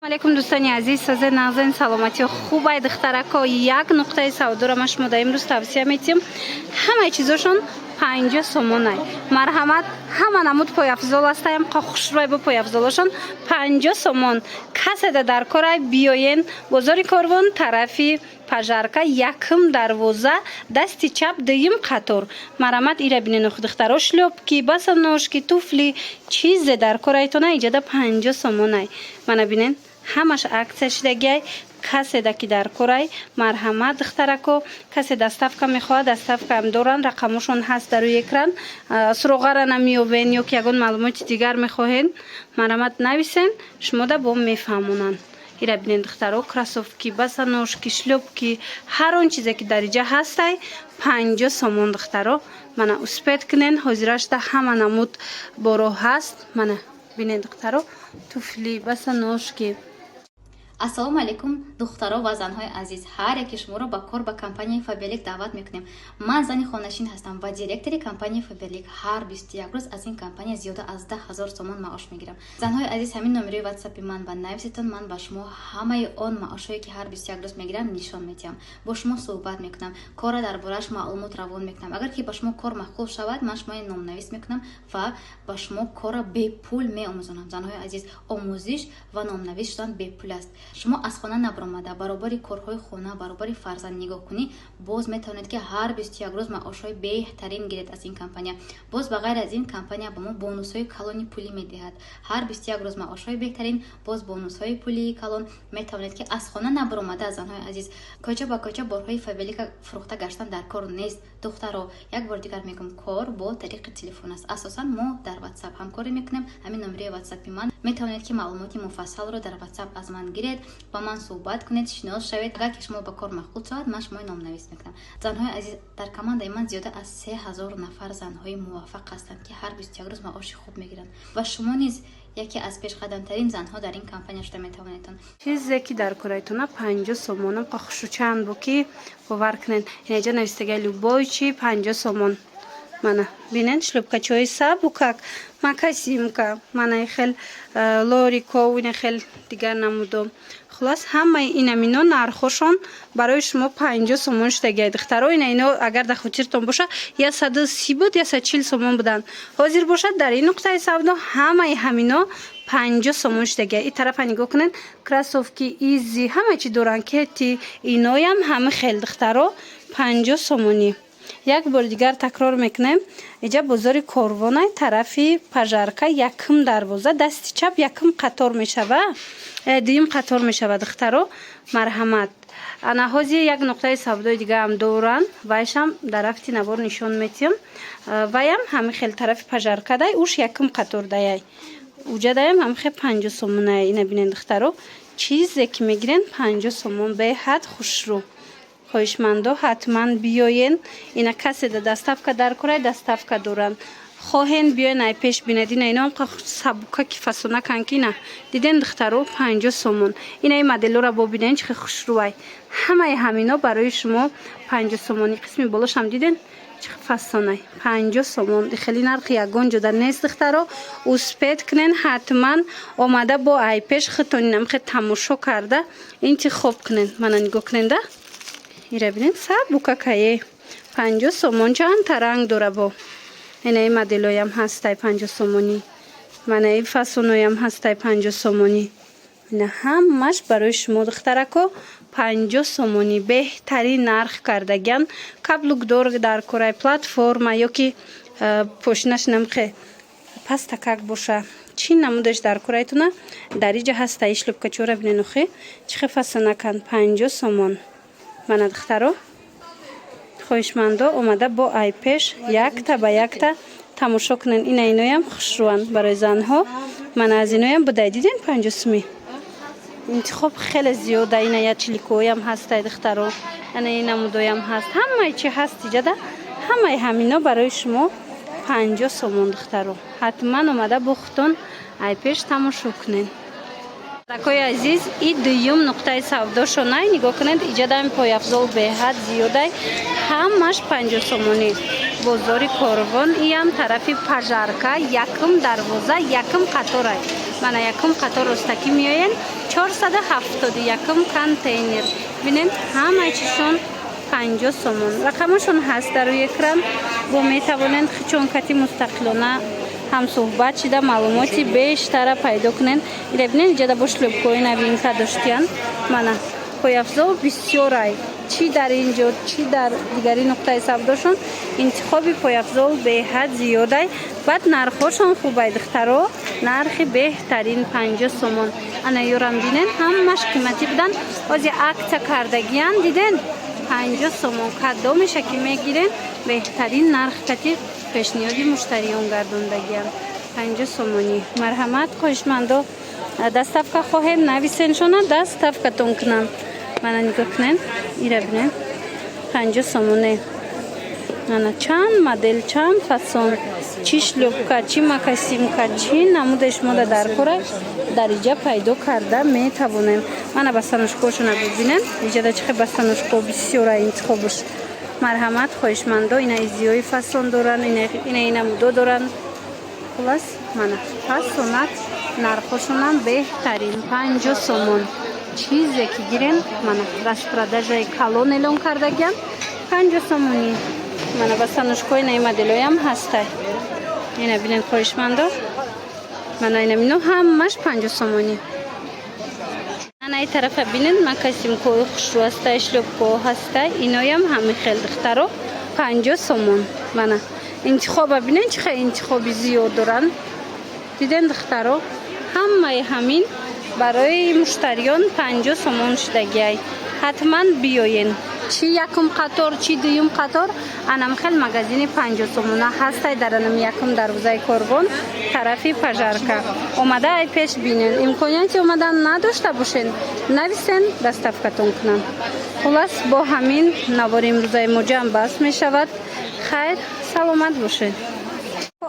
علیکم دوستان عزیز، ساز نازن سلامتی و خوبه دخترکا یک نقطه سودا را ما شما در امروز توصیه میتیم. همه چیزاشون 50 سومونه. مرحمت همه نمود پای افضل هستیم. خوشروی با پای افضلشون 50 سومون. کسی در کار بیاین بازار کاروان طرفی پژارکا یکم دروازه دست چپ دویم قطار. مرحمت ایره بینین خود دخترا شلوپکی بس نوشکی توفلی چیز در کارایتونه ایجاد 50 سومونه. من بینین همش عکسش دیگه کسی دکی در کارای مرحمت دخترکو کسی دستافکا میخواد دستافکا هم دارن رقمشون هست در روی اکران سروغه را نمیوین یا که یگون معلومات دیگر میخواهین مرحمت نویسین شما دا با میفهمونن. ایره بینین دخترها کراسوفکی بسنوشکی شلوپکی هر اون چیزی که در اینجا هسته 50 سومون دخترها من اسپید کنین حاضرش ده همه نمود برو هست. من بینین دخترها توفلی بسنوشکی. السلام علیکم دخترها و زنهای عزیز، هر یک شما را با کار با کمپانی فابریک دعوت میکنیم. من زنی خانشین هستم و دیرکتری کمپانی فابریک. هر 21 روز از این کمپانی زیاده از 10,000 تومان معاش میگیرم. زنهای عزیز همین نمره واتساپ من با نویستون من با شما همه آن معاشایی که هر 21 روز میگیرم نشان میدم. با شما صحبت میکنم، کار دربارش معلومات روان میکنم. اگر که با شما کار معقول شود من شما نام نویس میکنم و با شما کار به پول میآموزونم. زنهای عزیز آموزش و نام نویس شدن به پول است. شما از خانه نبرآمده برابر کارهای خانه برابر فرزند نگاه کنی باز میتونید که هر 21 روز معاشهای بهترین گیرید از این کمپانی. باز بغیر از این کمپانی به ما بونوس‌های کلونی پولی میدهد. هر 21 روز معاشهای بهترین باز بونوس‌های پولی کلون میتونید که از خانه نبرآمده زنهای عزیز کوچه با کوچه بارهای فابریک فروخته گشتن در کار نیست. دخترها یک بار دیگر میگم کار با طریق تلفن است. اساسا ما در واتساپ همکاری میکنیم. همین نمره واتساپ من میتونید که معلومات مفصل رو در واتساپ از من گیرید با من صحبت کنید شناس شوید. اگر که شما با کار مشغول شود من شما نام نویس میکنم. زنهای عزیز در کماند من زیاده از 3000 نفر زنهای موفق هستند که هر 21 روز معاش خوب میگیرند و شما نیز یکی از پیش قدم ترین زنها در این کمپانی شده میتوانید. چیزی که در کارایتونه 50 سومون قخشو چند بوکی باور کنین اینجا نوشته لوبای چی 50 سومون. من بینن شلوبکا چای سابوکاک مکاسیمکا من خیل لوریکو و خیل دیگر نمودم. خلاص همه این امینو نرخشون برای شما 50 سومون شده. دخترها اینو اگر در خاطرتون باشه یا 130 بود یا 140 سومون بودن. حاضر باشد در این نقطه سودا همه همینا 50 سومون شده. این طرف نگاه کنین کراسوفکی ایزی همه چی دوران کتی اینو هم خیلی دخترها 50 سومونی. یک بار دیگر تکرار میکنم اینجا بازار کاروان طرفی پژارکا یکم دروازه دست چپ یکم قطار میشوه دویم قطار میشوه دخترو مرحمت. انا هازی یک نقطه سودای دیگه هم دوران وایش هم در رفتی نوار نشون میتیم وایم همه خیلی طرف پژارکا دای اوش یکم قطار دای اوجا دایم هم خیلی 50 سومونه. اینه بینین دخترو چیزی که میگیرین 50 سومون به حد خوش رو. خواهشمندو حتما بیاین. اینا کسی دستافکا در کارای دستافکا دارن خواهین بیاین ای پیش بیندین اینا هم سبوکا که فسونه کنکی نه دیدین دخترو 50 سومون. اینا این مدلو را ببینین چه خوش روی همه همینا برای شما 50 سومونی. قسمی بالاش هم دیدین چه فسونه 50 سومون. خیلی نرخ یگان جدا نیست دخترو اسپید کنین حتما آمده با ای پیش خطونینم خیلی تماشا کرده این چه خوب کنین. من نگاه کنین ده ایره بینین سابوکا کایه 50 سومون چند ترنگ داره با اینه مدلوی هم هسته 50 سومونی. من این فسونوی هم هسته 50 سومونی. اینه همش برای شما دخترکو 50 سومونی بهترین نرخ کردگن کبلوک دور در کارای پلتفرم یا که پوشنش نمخه پس تکک باشه چی نمودش در کارایتونه در اینجا هسته ایش لب کچوره بینین خی چه فسونه کن 50 سومون. من دخترو خواهشمنده اومده با ای پیش یک تا با یک تا تماشا کنن. این اینوی هم خوشروان برای زنها. من از اینوی هم بوده دیدین 50 سومی انتخاب خیلی زیاده. این یا چلیکوی هم هست دخترو این نمودوی هم هست همه چی هست دیگه همه همینا برای شما 50 سومون دخترو. حتما اومده بختون ای پیش تماشا کنین. رکای عزیز این دویم نقطه سودا شونه نگاه کنید ایجاد هم پای افضل به حد زیاده همش 50 سومونی. بازار کاروان ای هم طرفی پژارکا یکم دروازه یکم قطاره. من یکم قطار رستکی میاین 471 کانتینر. ببینید همه چیشون 50 سومون. رقمشون هست در روی اکران. با میتوانند چون کتی مستقلانه هم صحبت شده معلوماتی بیشتر پیدا کنند. ببینید اینجا با شلوبکای نوینکا داشتین. من پایافزال بسیاری چی در اینجا چی در دیگری نقطه سوداشون انتخاب پایافزال به حد زیاده. بعد نرخشون خوبه دخترها. نرخ بهترین 50 سومون. انا یورم بینن همش قیمتی بودن. از عکس کردگیان دیدن 50 سومون کادو میشه که میگیرن. بهترین نرخ کتی پیشنهادی مشتریان گردوندگیان 50 سومونی. مرحمت خوشمندو دستافکا خواهید نویسن شونا دستافکاتون کنم. من نگاه کنن ایره بینن 50 سومونه. انا چند مدل چند فصل چی شلوبکا چی مکاسیمکا چی نمودش ماده در کوره درجه پیدا کرده میتوانن. من بستنوشکاشون ببینن اینجا چه بستنوشکا بسیار انتخابش. مرحمت خوشمندو اینا ایزیوی فصل دارن اینا مدو دارن. خلاص من فصلات نرخشون بهترین 50 سومون. چیزی که گیرن من راسپراداژای کالون اعلام کردگیم 50 سومونی. من بستنوشکای نیمدلوی هم هسته. اینا بینن خوشمندو. من اینا مینو همش 50 سومونی. من این طرف بینن مکاسیم کوی خوشرو هسته شلوبکو هسته. اینایی هم همه خیلی دخترو 50 سومون. من انتخاب بینن چه انتخابی زیاد دارن. دیدن دخترو همه همین برای مشتریان 50 سومون شدگی. حتما بیاین. چی یکم قطار چی دویم قطار انم خیلی مغازین 50 سومونه هسته در انم یکم دروازه کربن طرفی پژارکا اومده ای پیش بینن. امکانیتی اومدن نداشته باشین نویسن دستافکاتون کنن. خلاص با همین نوار امروزه مجمع بس می شود. خیر سلامت باشین.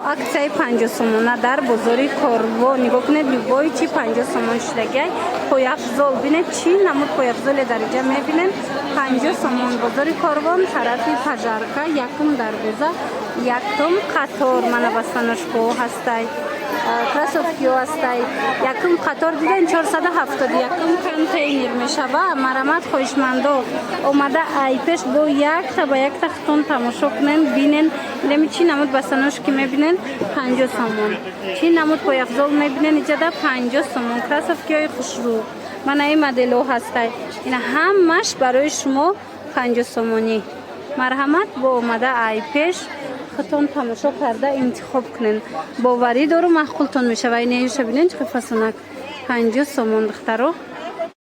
اکسای 50 سومونه در بازار کاروا نگاه کنید. لوبای چی 50 سومون شدگی. پایافزال بینید چی نمود پایافزال درجه میبینن 50 سومون. بازار کاروان طرفی پژارکا یکم دروازه یکم قطار من بستنوشکو هسته کراسوفکیو هسته یکم قطار دیدن 471 کانتینر میشوه. مرحمت خوشمندو اومده ای پیش با یک تا خطون تماشا کنن بینن. نمی چی نمود بستنوشکی میبینن 50 سومون. چی نمود پایافزال میبینن اینجا 50 سومون. کراسوفکیوی خوشرو من این مدلو هسته. این همش برای شما 50 سومونی. مرحمت با اومده ای پیش خطون تماشا کرده انتخاب کنن. باوری دارو معقولتون میشه و این ایشو بینین چه فصلنک 50 سومون دخترو.